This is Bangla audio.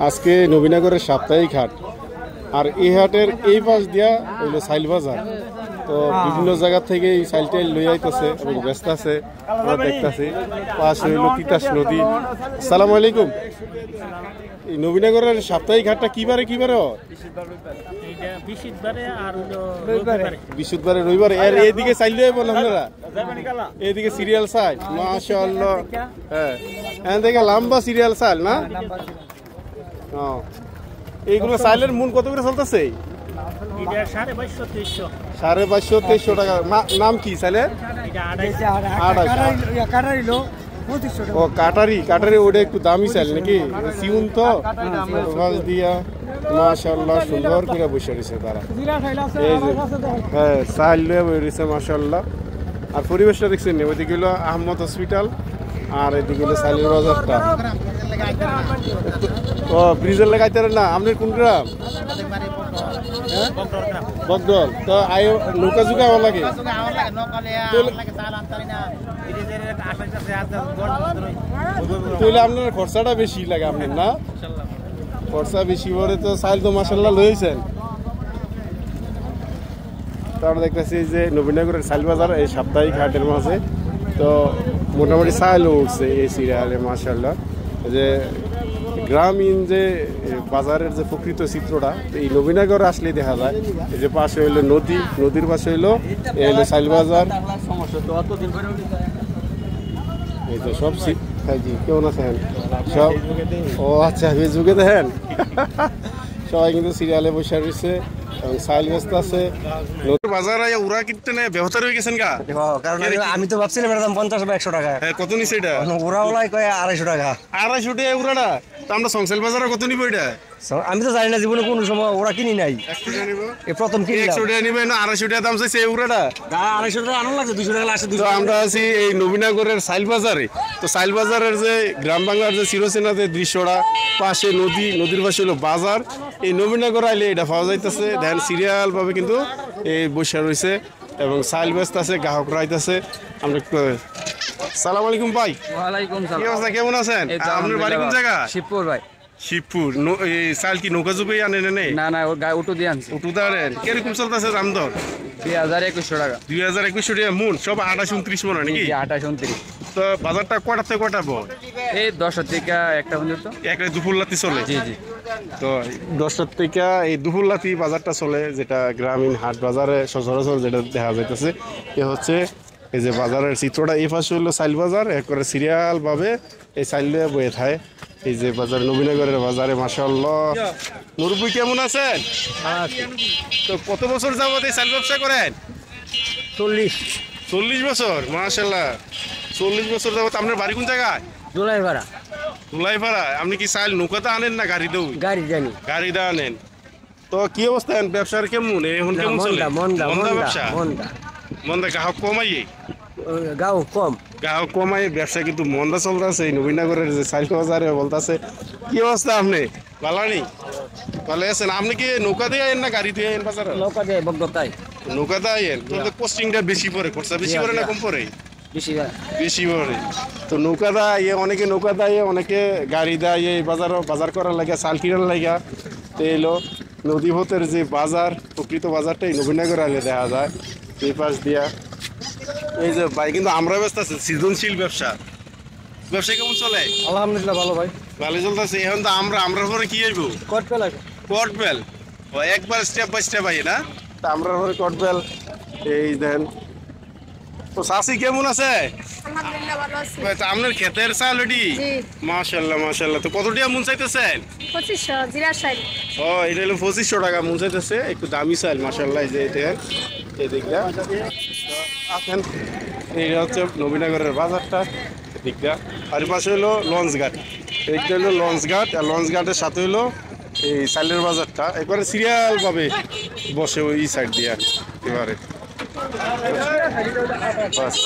আজকে নবীনগরের সাপ্তাহিক হাট আর এই হাটের এই পাশ দিয়া হইল সাইল বাজার। তো বিভিন্ন জায়গা থেকে এই সাইলটাই লই আইতেছে এবং ব্যস্ত আছে, আমরা দেখতেছি। পাশ হইল তিতাস নদী। আসসালামু আলাইকুম। এই নবীনগরের সাপ্তাহিক হাটটা কিবারে কিবারে হয়? বৃহস্পতিবারে রবিবারে। এর এইদিকে চাইল দেব আপনারা, এইদিকে সিরিয়াল চাইল। মাশাআল্লাহ, হ্যাঁ এখান থেকে লম্বা সিরিয়াল চাইল না? এইগুলো চাইলের মূল কত করে চলতেছে? 2200-2300 টাকা। নাম কি চাইলে? ও কাটারি, কাটারি ওটা একটু দামি চাইল নাকি? সিউন তো দিয়া মাশাআল্লাহ সুন্দর করে বসে রয়েছে তারা। এই যে হ্যাঁ চাইল রয়েছে মাশাআল্লাহ। আর পরিবেশটা দেখছেন, ওইদিকে হলো আহমদ হসপিটাল আর এদিকে হলো সাইলের বাজারটা। ও ব্রিজের লাগাইতে না? আপনার কোন গ্রাম? বগদল। তো আয়ো নৌকা যুগা আমার লাগে। তাহলে আপনার খরচাটা বেশি লাগে আপনার না? খরচা বেশি পরে তো চাইল তো মাসাল্লাহ লইছেন। তারপরে দেখতেছি যে নবীনগরের চাইল বাজার এই সাপ্তাহিক হাটের মাঝে তো মোটামুটি চাইলও উঠছে এই সিরিয়ালে মাসাল্লাহ। যে গ্রামীণ যে বাজারের যে প্রকৃত চিত্রটা এই নবীনগর আসলে দেখা যায়। এই যে পাশে হইলো নদী, নদীর পাশে হইলো এই হলো চাইল বাজার। এই তো সব জি কেমন আছেন সব? ও আচ্ছা ফেসবুকে দেখেন সবাই কিন্তু সিরিয়ালে বসে রয়েছে এবং চাইল ব্যস্ত আছে। বাজার ওরা কিন্তু ব্যবহার হয়ে গেছেন গা? কারণ আমি তো ভাবছিলাম এর দাম 50 বা 100 টাকা। হ্যাঁ কত নিছে এটা? ওরা ওলাই কয় 250 টাকা। 250 টাকা ওরাটা? তো আমরা সংসাল বাজারে কত নিব এটা? আমি তো জানি না, জীবনে কোন সময় ওরা কিনি নাই। 100 টাকা নিব? এই প্রথম কিনলাম। 100 টাকা নিবে না 250 টাকা দাম চাইছে ওরাটা? 250 টাকা আনন্দ লাগছে, 200 টাকা আসে। তো আমরা আছি এই নবীনগরের চাইল বাজারে। তো চাইল বাজারের যে গ্রাম বাংলার যে চিরচেনাতে দৃশ্যটা, পাশে নদী, নদীর পাশে হলো বাজার। এই নবীনগর আইলে এটা পাওয়া যাইতেছে। দেখেন সিরিয়াল ভাবে কিন্তু এই বসে রয়েছে এবং চাইল ব্যস্ত আছে, গ্রাহকরা আইতেছে। আমরা সালাম আলাইকুম ভাই। ওয়ালাইকুম সালাম। কি অবস্থা, কেমন আছেন? আপনার বাড়ি কোন জায়গা? শিবপুর ভাই। শিবপুর। এই চাইল কি নৌকা যুগে আনেন? না না, ওর গায়ে উঠু দিয়ে আনছে। উঠু দাঁড়েন কিরকম চলতেছে দাম দর? 2100 টাকা। 2100 টাকা মন, সব 28-29 মন নাকি? 28-29। তো বাজারটা কয়টা থেকে কয়টা বল? এই 10 থেকে 1টা পর্যন্ত। একটা দুপুর লাতি চলে? জি জি। তো 10টার থেকে এই দুপুর লাতি বাজারটা চলে, যেটা গ্রামীণ হাট বাজারে সচরাচর যেটা দেখা যাইতেছে। এ হচ্ছে এই যে বাজারের চিত্রটা। এই পাশে হলো চাইল বাজার, একবারে সিরিয়াল ভাবে এই চাইল বয়ে থাকে। এই যে বাজার নবীনগরের বাজারে মাশাআল্লাহ। মুরব্বি কেমন আছেন? তো কত বছর যাবত এই চাইল ব্যবসা করেন? 40 বছর। মাশাআল্লাহ 40 বছর যাবত। আপনার বাড়ি কোন জায়গায়? জুলাইপাড়া। জুলাইপাড়া। আপনি কি চাইল নৌকাতে আনেন না গাড়িতেও? গাড়ি জানি। গাড়িতে আনেন। তো কি অবস্থা ব্যবসার কেমন এখন? কেমন চলে? মন্দা ব্যবসা? মন্দা। গ্রাহক কমাইয়ে? গ্রাহক কম। গ্রাহক কমাই, ব্যবসা কিন্তু মন্দা চলতেছে। এই নবীনগরের যে চাইল বাজারে বলতেছে। কি অবস্থা আপনি? ভালো নেই? ভালো আছেন? আপনি কি নৌকা দিয়ে আইন না গাড়ি দিয়ে আইন বাজারে? নৌকা দিয়ে বগদতাই। নৌকাতে আইন। কিন্তু পোস্টিংটা বেশি পড়ে, খরচা বেশি পড়ে না কম পড়ে? বেশি পড়ে। তো নৌকা দেয় অনেকে, নৌকা দেয় অনেকে, গাড়ি দেয় এই বাজার করার লাগে, চাল কিনার লাগে। তো এলো নদী ভোতের যে বাজার, প্রকৃত বাজারটাই নবীনগর আলে দেখা যায়। এই পাশ দিয়া এই যে ভাই কিন্তু আমরা ব্যস্ত আছি সৃজনশীল ব্যবসা। ব্যবসা কেমন চলে? আলহামদুলিল্লাহ ভালো ভাই। ভালো চলতেছে। এখন তো আমরা পরে কি আইব? কটপেল। কটবেল। ও একবার স্টেপ বাই স্টেপ আই না? তা আমরা পরে কটবেল। এই দেন। তো চাচি কেমন আছে? আলহামদুলিল্লাহ ভালো আছি। আপনার ক্ষেতের চাল এটি? মাশাআল্লাহ মাশাআল্লাহ। তো কত টাকা মন চাইতেছেন? 2500 জিরা চাল। ও এটা হলো 2500 টাকা মন চাইতেছে। একটু দামি চাল মাশাআল্লাহ। এই যে এটা এই দিকটা আসেন। এইটা হচ্ছে নবীনগরের বাজারটা দিকটা। আর পাশে হলো লঞ্চ ঘাট। এইটা হলো লঞ্চ ঘাট। আর লঞ্চ ঘাটের সাথে হলো এই চাইলের বাজারটা। একবারে সিরিয়াল ভাবে বসে ওই সাইড দিয়ে এবারে। বাস।